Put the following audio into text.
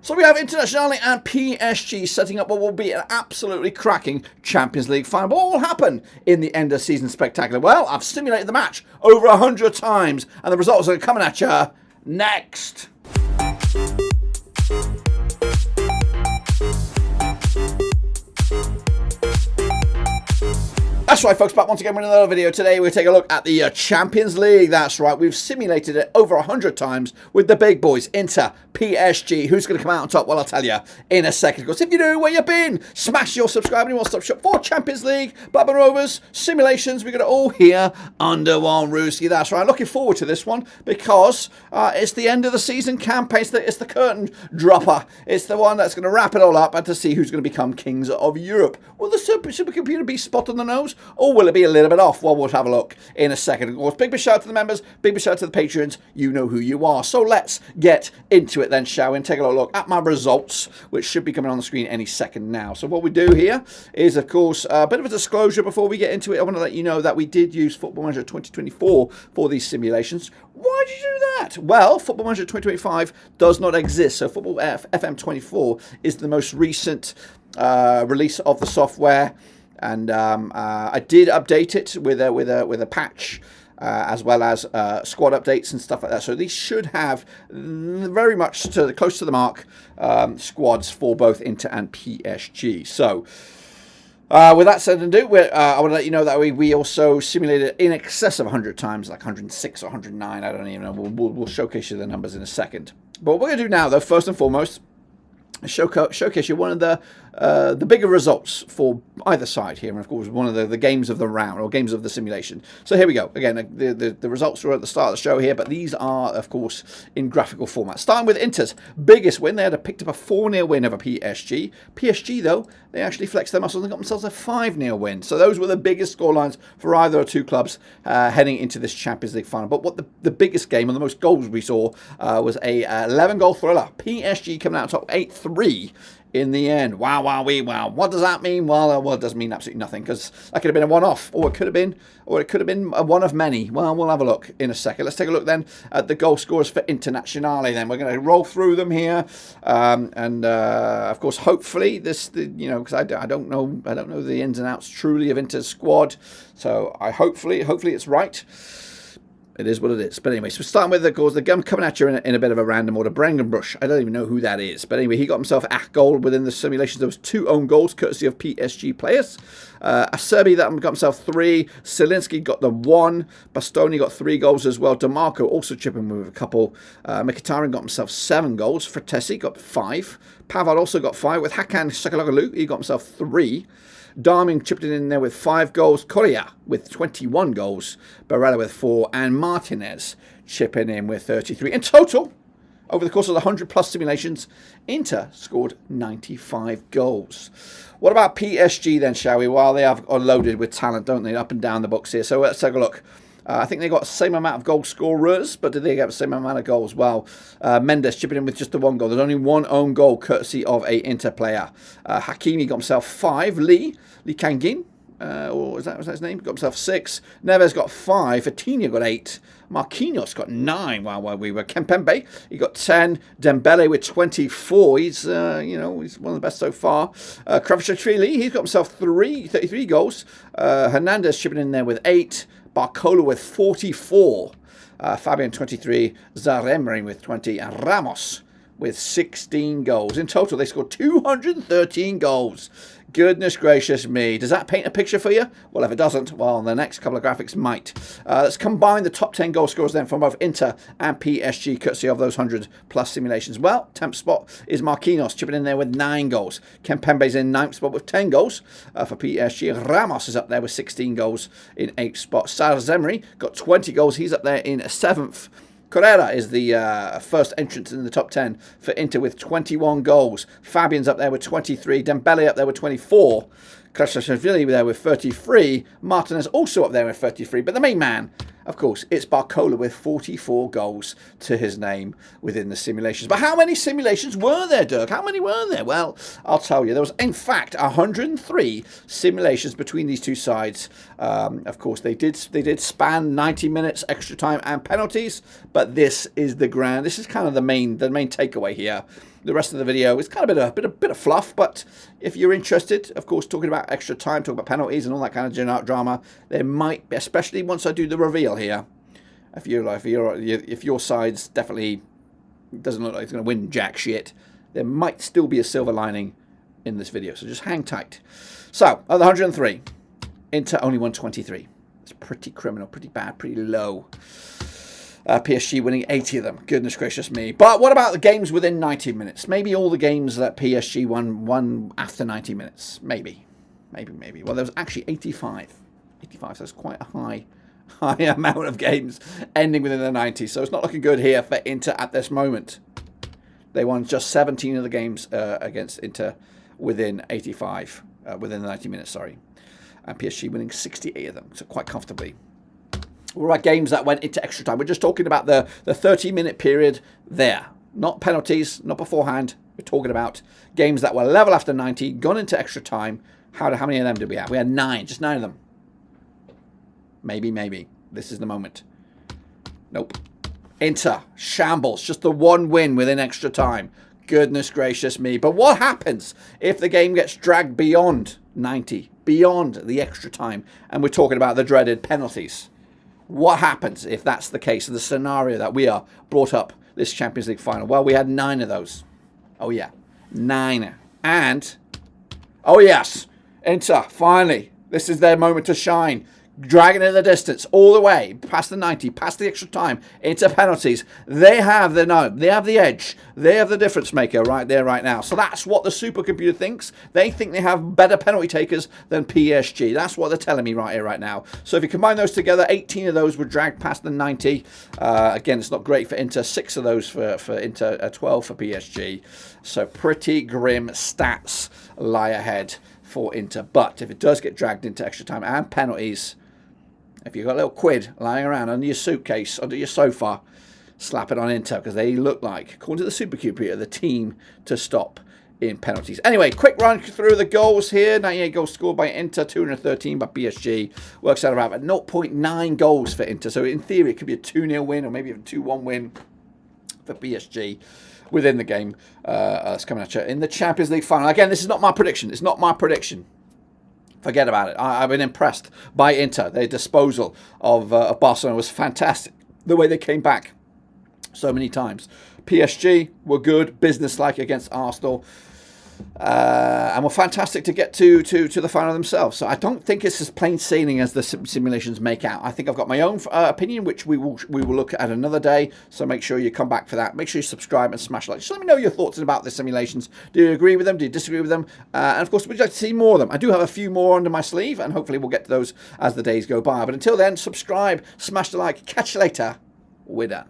So we have Internazionale and PSG setting up what will be an absolutely cracking Champions League final. But what will happen in the end of season spectacular? Well, I've simulated the match over 100 times, and the results are coming at you next. That's right, folks, back once again with another video. Today we'll take a look at the Champions League. That's right, we've simulated it over 100 times with the big boys, Inter, PSG. Who's going to come out on top? Well, I'll tell you in a second. Of course, if you know where you've been, smash your subscribe and one-stop shop for Champions League, Bubba Rovers, simulations. We've got it all here under one roof. That's right, looking forward to this one because it's the end of the season campaign. It's the curtain dropper. It's the one that's going to wrap it all up and to see who's going to become kings of Europe. Will the supercomputer be spot on the nose? Or will it be a little bit off? Well, we'll have a look in a second. Of course, big shout out to the members, big shout out to the patrons. You know who you are. So let's get into it then, shall we? And take a look at my results, which should be coming on the screen any second now. So what we do here is, of course, a bit of a disclosure before we get into it. I want to let you know that we did use Football Manager 2024 for these simulations. Why did you do that? Well, Football Manager 2025 does not exist. So Football FM24 is the most recent release of the software. And I did update it with a patch, as well as squad updates and stuff like that. So these should have very much close to the mark squads for both Inter and PSG. So with that said and do, I want to let you know that we also simulated in excess of 100 times, like 106 or 109. I don't even know. We'll showcase you the numbers in a second. But what we're going to do now, though, first and foremost, showcase you one of the bigger results for either side here, and of course one of the games of the round or games of the simulation. So here we go. Again, the results were at the start of the show here, but these are of course in graphical format. Starting with Inter's biggest win, they had picked up a 4-0 win over PSG. PSG though, they actually flexed their muscles and got themselves a 5-0 win. So those were the biggest scorelines for either of two clubs heading into this Champions League final. But what the biggest game and the most goals we saw was a 11-goal thriller. PSG coming out top 8-3 in the end. Wow, wow, wee, wow. What does that mean? Well, it doesn't mean absolutely nothing, because that could have been a one-off, or it could have been a one of many. Well, we'll have a look in a second. Let's take a look then at the goal scorers for Internazionale. Then we're going to roll through them here, and of course, hopefully because I don't know the ins and outs truly of Inter's squad, so hopefully it's right. It is what it is. But anyway, so starting with, of course, the gun coming at you in a bit of a random order. Brandenbush, I don't even know who that is. But anyway, he got himself a goal within the simulations. There was 2 own goals, courtesy of PSG players. Acerbi that got himself 3. Zielinski got the 1. Bastoni got 3 goals as well. DeMarco also chipping with a couple. Mkhitaryan got himself 7 goals. Fratesi got 5. Pavard also got 5. With Hakan Şakaloglu, he got himself 3. Darmian chipped in there with 5 goals. Correa with 21 goals. Barella with 4. And Martinez chipping in with 33. In total, over the course of the 100-plus simulations, Inter scored 95 goals. What about PSG then, shall we? Well, they are loaded with talent, don't they? Up and down the books here. So let's take a look. I think they got the same amount of goal scorers, but did they get the same amount of goals? Well, Mendes chipping in with just the 1 goal. There's only 1 own goal, courtesy of a Inter player. Hakimi got himself 5. Lee Kangin, or was that his name? Got himself 6. Neves got 5. Vitinha got 8. Marquinhos got 9 while we were. Kempembe, he got 10. Dembele with 24. He's he's one of the best so far. Kvaratskhelia, he's got himself 33 goals. Hernandez chipping in there with 8. Barcola with 44. Fabian 23. Zaha with 20. And Ramos with 16 goals. In total, they scored 213 goals. Goodness gracious me. Does that paint a picture for you? Well, if it doesn't, well, the next couple of graphics might. Let's combine the top 10 goal scorers then from both Inter and PSG, courtesy of those 100-plus simulations. Well, 10th spot is Marquinhos, chipping in there with 9 goals. Kempembe's in 9th spot with 10 goals for PSG. Ramos is up there with 16 goals in 8th spot. Sarzemri got 20 goals. He's up there in 7th. Correa is the first entrant in the top 10 for Inter with 21 goals. Fabian's up there with 23. Dembele up there with 24. Kvaratskhelia there with 33. Martinez also up there with 33. But the main man, of course, it's Barcola with 44 goals to his name within the simulations. But how many simulations were there, Dirk? How many were there? Well, I'll tell you. There was, in fact, 103 simulations between these two sides. Of course, they did span 90 minutes, extra time, and penalties. But this is kind of the main takeaway here. The rest of the video is kind of a bit of fluff, but if you're interested, of course, talking about extra time, talking about penalties and all that kind of drama, there might be, especially once I do the reveal here, if your side's definitely doesn't look like it's going to win jack shit, there might still be a silver lining in this video. So just hang tight. So, at the 103, Inter only 123. It's pretty criminal, pretty bad, pretty low. PSG winning 80 of them. Goodness gracious me. But what about the games within 90 minutes? Maybe all the games that PSG won after 90 minutes. Maybe. Well, there was actually 85. 85, so it's quite a high amount of games ending within the 90. So it's not looking good here for Inter at this moment. They won just 17 of the games against Inter within 85, within the 90 minutes, sorry. And PSG winning 68 of them, so quite comfortably. What about games that went into extra time? We're just talking about the 30-minute period there. Not penalties, not beforehand. We're talking about games that were level after 90, gone into extra time. How many of them did we have? We had 9, just 9 of them. Maybe. This is the moment. Nope. Inter, shambles. Just the one win within extra time. Goodness gracious me. But what happens if the game gets dragged beyond 90? Beyond the extra time? And we're talking about the dreaded penalties. What happens if that's the case? The scenario that we are brought up this Champions League final. Well, we had 9 of those. Oh, yeah. 9. And, oh, yes. Inter, finally. This is their moment to shine. Dragging it in the distance all the way past the 90, past the extra time, into penalties. They have the edge. They have the difference maker right there, right now. So that's what the supercomputer thinks. They think they have better penalty takers than PSG. That's what they're telling me right here, right now. So if you combine those together, 18 of those were dragged past the 90. Again, it's not great for Inter. 6 of those for Inter, 12 for PSG. So pretty grim stats lie ahead for Inter. But if it does get dragged into extra time and penalties, if you've got a little quid lying around under your suitcase, under your sofa, slap it on Inter, because they look like, according to the supercomputer, the team to stop in penalties. Anyway, quick run through the goals here. 98 goals scored by Inter, 213 by PSG. Works out about 0.9 goals for Inter. So in theory, it could be a 2-0 win or maybe a 2-1 win for PSG within the game. That's coming at you in the Champions League final. Again, this is not my prediction. It's not my prediction. Forget about it. I've been impressed by Inter. Their disposal of Barcelona was fantastic. The way they came back so many times. PSG were good, business-like against Arsenal. And were fantastic to get to the final themselves. So I don't think it's as plain sailing as the simulations make out. I think I've got my own opinion, which we will look at another day. So make sure you come back for that. Make sure you subscribe and smash like. Just let me know your thoughts about the simulations. Do you agree with them? Do you disagree with them? And of course, would you like to see more of them? I do have a few more under my sleeve, and hopefully we'll get to those as the days go by. But until then, subscribe, smash the like. Catch you later. We're done.